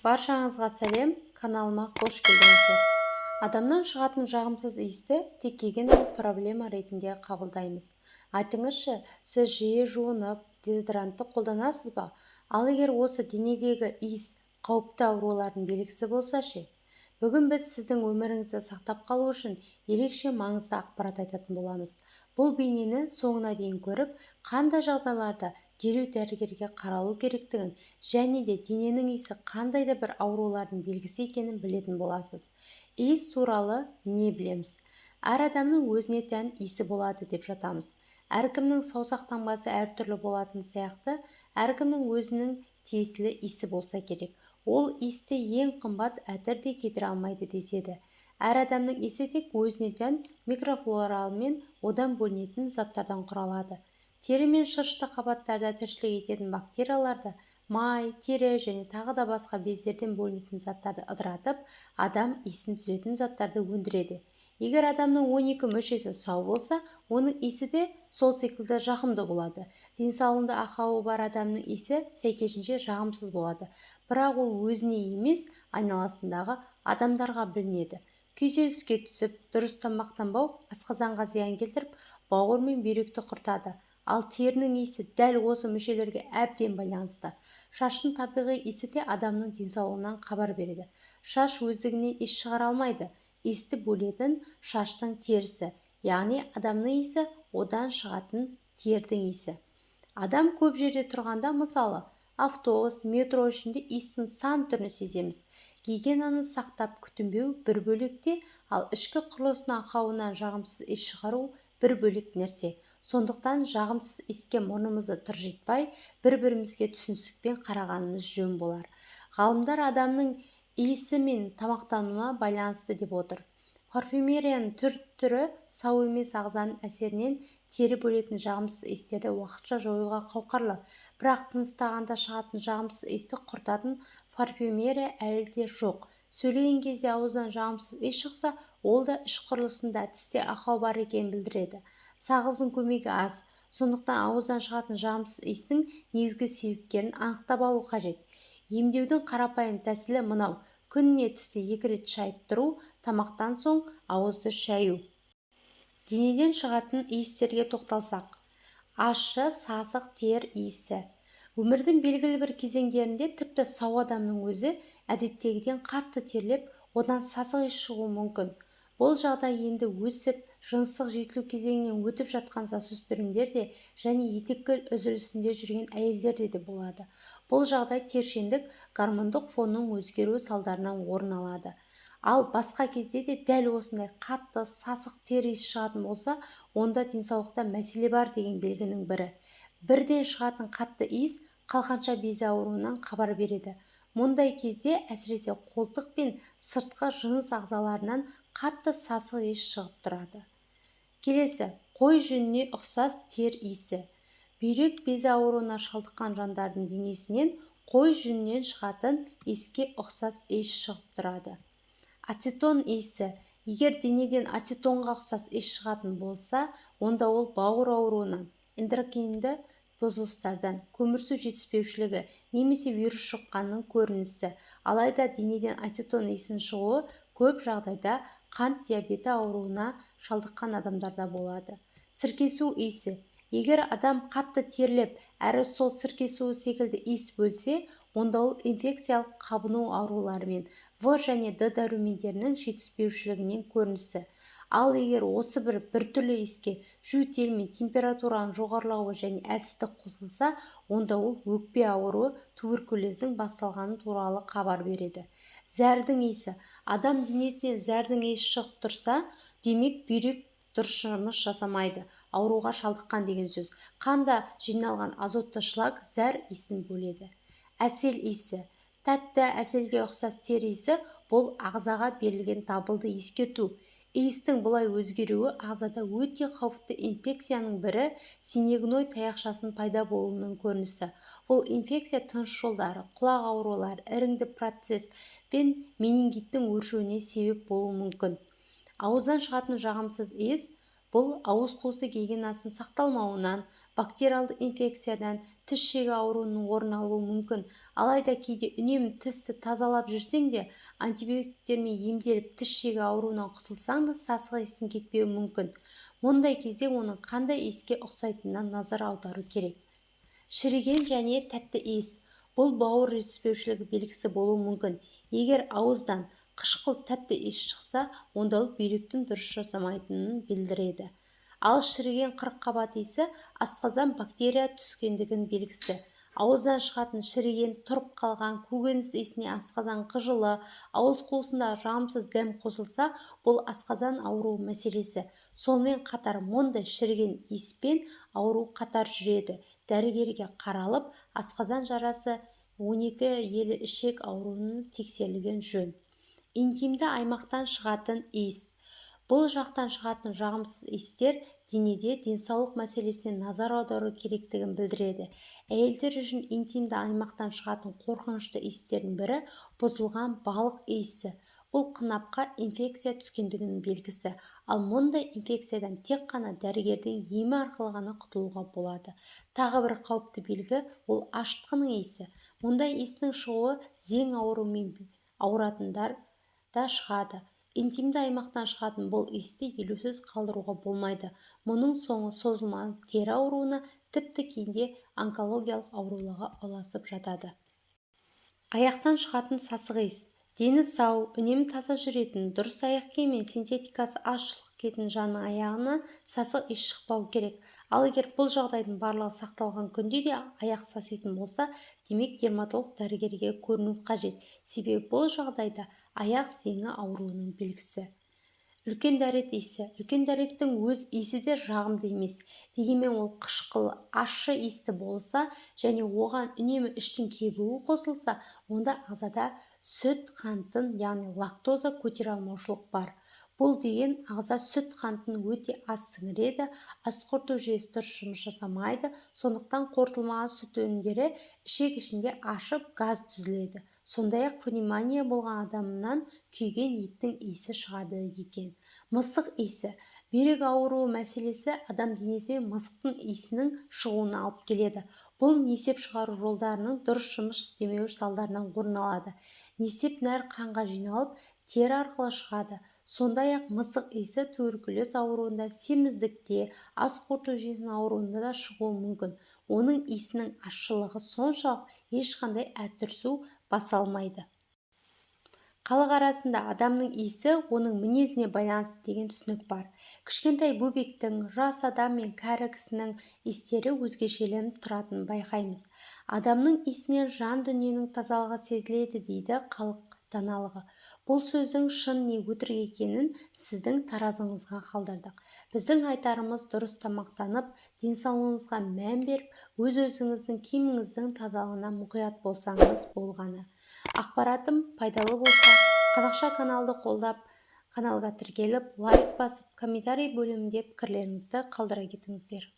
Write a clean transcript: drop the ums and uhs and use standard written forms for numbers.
Баршаңызға сәлем, каналыма қош келдіңіздер. Адамнан шығатын жағымсыз иісті тек гигиеналық проблема ретінде қабылдаймыз. Айтыңызшы, сіз жиі жуынып, дезодорантты қолданасыз ба? Ал егер осы денедегі иіс қауіпті аурулардың белгісі болса ше? Бүгін біз сіздің өміріңізді сақтап қалу үшін ерекше маңызды ақпарат айтатын боламыз. Бұл бейнені соңына дейін көріп, қандай жағдайларда дереу дәрігерге қаралу керектігін және де дененің иісі қандай да бір аурулардың белгісі екенін білетін боласыз. Иіс туралы не білеміз? Әр адамның өзіне тән иісі болады деп жатамыз. Әркімнің саусақ таңбасы әртүрлі болатын сияқты, әркімнің өзінің тиесілі иісі болса керек. Ол иісті ең қымбат әтір де кетіре алмайды деседі. Әр адамның иісі тек өзіне тән микрофлора мен одан бөлінетін заттардан құралады. Тері мен шырышты қабаттарда тіршілік ететін бактерияларды, май, тері және тағы да басқа бездерден бөлінетін заттарды ыдыратып, адам иісін түзетін заттарды өндіреді. Егер адамның 12 мүшесі сау болса, оның иісі де сол секілді жағымды болады. Денсаулығында ақауы бар адамның иісі сәйкесінше жағымсыз болады. Бірақ ол өзіне емес, айналасындағы адамдарға білінеді. Күйзеліске түсіп, дұрыс тамақтанбау асқазанға зиян келтіріп, бауыр мен бүйректі құртады. Ал терінің иісі дәл осы мүшелерге әбден байланысты. Шаштың табиғи иісі де адамның денсаулығынан хабар береді. Шаш өздігінен иіс шығара алмайды. Иісті бөлетін шаштың терісі, яғни адамның иісі, одан шығатын тердің иісі. Адам көп жерде тұрғанда, мысалы, автобус, метро ішінде иістің сан түрін сеземіз. Гигиенаны сақтап күтінбеу бір бөлекте, ал ішкі құрылысының ақауынан жағымсыз иіс шығару бір бөлек нәрсе. Сондықтан жағымсыз иіске мұрнымызды тыржитпай, бір-бірімізге түсіністікпен қарағанымыз жөн болар. Ғалымдар адамның иісі мен тамақтануына байланысты деп отыр. Парфюмерияның түрі сау емес ағзаның әсерінен тері бөлетін жағымсыз иістерді уақытша жоюға қауқарлы. Бірақ тыныстағанда шығатын жағымсыз иісті құртатын парфюмерия әлі де жоқ. Сөйлеген кезде ауыздан жағымсыз иіс шықса, ол да іш құрылысында тісте ақау бар екенін білдіреді. Сағыздың көмегі аз. Сондықтан ауыздан шығатын жағымсыз иістің негізгі себептерін анықтап алу қажет. Емдеудің қарапайым тәсілі мынау: күніне тісті 2 рет шайып тұру, тамақтан соң ауызды шаю. Денеден шығатын иістерге тоқталсақ. Ащы, сасық тер иісі. Өмірдің белгілі бір кезеңдерінде тіпті сау адамның өзі әдеттегіден қатты терлеп, одан сасық иіс шығуы мүмкін. Бұл жағдай енді өсіп, жыныстық жетілу кезеңінен өтіп жатқан жасөспірімдер де және етеккіл үзілісінде жүрген әйелдерде де болады. Бұл жағдай тершеңдік гормондық фонның өзгеруі салдарынан орын алады. Ал басқа кезде де дәл осындай қатты, сасық тер иіс шығатын болса, онда денсаулықта мәселе бар деген белгінің бірі. Бірден шығатын қатты иіс қалқанша безі ауруынан хабар береді. Мұндай кезде әсіресе қолтық пен сыртқы жыныс ағзаларынан қатты сасық иіс шығып тұрады. Келесі, қой жүніне ұқсас тер иісі. Бүйрек безі ауруына шалдыққан жандардың денесінен қой жүнінен шығатын иіске ұқсас иіс шығып тұрады. Ацетон иісі. Егер денеден ацетонға ұқсас иіс шығатын болса, онда ол бауыр ауруынан, эндокринді бұзылыстардан, көмірсу жетіспеушілігі немесе вирус жұққанның көрінісі. Алайда денеден ацетон иісінің шығуы көп жағдайда қант диабеті ауруына шалдыққан адамдарда болады. Сіркесу иісі. Егер адам қатты терлеп, әрі сол сіркесуі секілді иіс бөлсе, онда ол инфекциялық қабыну аурулары мен В және Д дәрумендерінің жетіспеушілігінен көрінісі. Ал егер осы біртүрлі иіске жөтел мен температураның жоғарылауы және әлсіздік қосылса, онда ол өкпе ауруы, туберкулездің басталғаны туралы хабар береді. Зәрдің иісі. Адам денесінен зәрдің иісі шығып тұрса, демек бүйрек дұрыс жұмыс жасамайды, ауруға шалдыққан деген сөз. Қанда жиналған азотты шлак зәр иісін бөледі. Әсел иісі. Тәтті әселге ұқсас тер иісі бұл ағзаға берілген дабылды ескерту. Иістің бұлай өзгеруі ағзада өте қауіпті инфекцияның бірі синегной таяқшасын пайда болуының көрінісі. Бұл инфекция тыныс жолдары, құлақ аурулары, іріңді процесс пен менингиттің өршуіне себеп болуы мүмкін. Ауыздан шығатын жағымсыз иіс Бұл ауыз қуысы гигиенасын сақталмауынан, бактериалды инфекциядан, тіс шегі ауруының орын алуы мүмкін. Алайда кейде үнемі тісті тазалап жүрсең де, антибиотиктермен емделіп тіс шегі ауруынан құтылсаң да сасық иістің кетпеуі мүмкін. Мұндай кезде оның қандай иіске ұқсайтынына назар аудару керек. Шіріген және тәтті иіс. Бұл бауыр жетіспеушілігі белгісі болуы мүмкін. Егер ауыздан қышқыл тәтті иіс шықса, онда ол бүйректің дұрыс жасамайтынын білдіреді. Ал шіріген қырыққабат иісі асқазан бактерия түскендігін белгісі. Ауыздан шығатын шіріген, тұрып қалған көкөніс иісіне асқазан қыжылы, ауыз қуысында жағымсыз дәм қосылса, бұл асқазан ауруы мәселесі. Сонымен қатар мұндай шіріген иіспен ауру қатар жүреді. Дәрігерге қаралып, асқазан жарасы 12 елі ішек ауруының тексерілген жөн. Интимді аймақтан шығатын иіс. Бұл жақтан шығатын жағымсыз иістер денеде денсаулық мәселесіне назар аудару керектігін білдіреді. Әйелдер үшін интимді аймақтан шығатын қорқынышты иістердің бірі бұзылған балық иісі. Бұл қынапқа инфекция түскендігінің белгісі. Ал мұндай инфекциядан тек қана дәрігердің емі арқылы ғана құтылуға болады. Тағы бір қауіпті белгі ол ашытқының иісі. Мұндай иістің шығуы зең ауруымен ауыратындар да шығады. Интимді аймақтан шығатын бұл иісті елеусіз қалдыруға болмайды. Мұның соңы созылмалы тері ауруына, тіпті кейде онкологиялық ауруларға ұласып жатады. Аяқтан шығатын сасық иіс. Дені сау, үнемі таза жүретін, дұрыс аяқ киім мен синтетикасы аз шылық жанның аяғынан сасық иіс шықпау керек. Ал егер бұл жағдайдың барлығы сақталған күнде де аяқ саситын болса, демек дерматолог дәрігерге көріну қажет. Себебі бұл жағдайда аяқ зеңі ауруының белгісі. Үлкен дәрет иісі. Үлкен дәреттің өз иісі де жағымды емес. Дегенмен ол қышқыл, ащы иісті болса және оған үнемі іштің кебуі қосылса, онда ағзада сүт қантын, яғни лактоза көтере алмаушылық бар. Бұл деген ағза сүт қантын өте аз сіңіреді, ас қорыту жүйесі дұрыс жұмыс жасамайды, сондықтан қорытылмаған сүт өнімдері ішек ішінде ашып газ түзіледі. Сондай-ақ пневмония болған адамнан күйген еттің иісі шығады екен. Мысық иісі. Бүйрек ауруы мәселесі адам денесіне мысықтың иісінің шығуына алып келеді. Бұл несеп шығару жолдарының дұрыс жұмыс істемеуі салдарынан орын алады. Несеп нәр қанға жиналып, тері арқылы шығады. Сондай-ақ мысық иісі туберкулез ауруында, семіздікте, ас қорыту жүйесінің ауруында да шығуы мүмкін. Оның иісінің ащылығы соншалық ешқандай әтірсу баса алмайды. Халық арасында адамның иісі оның мінезіне байланысты деген түсінік бар. Кішкентай бөбектің, жас адам мен кәрі кісінің иістері өзгешеленіп тұратынын байқаймыз. Адамның иісінен жан дүниенің тазалығы сезіледі дейді халық даналығы. Бұл сөздің шын не өтірік екенін сіздің таразыңызға қалдырдық. Біздің айтарымыз дұрыс тамақтанып, денсаулығыңызға мән беріп, өз-өзіңіздің киіміңіздің тазалығына мұқият болсаңыз болғаны. Ақпаратым пайдалы болса, қазақша каналды қолдап, каналға тіркеліп, лайк басып, комментарий бөлімінде пікірлеріңізді қалдыра кетіңіздер.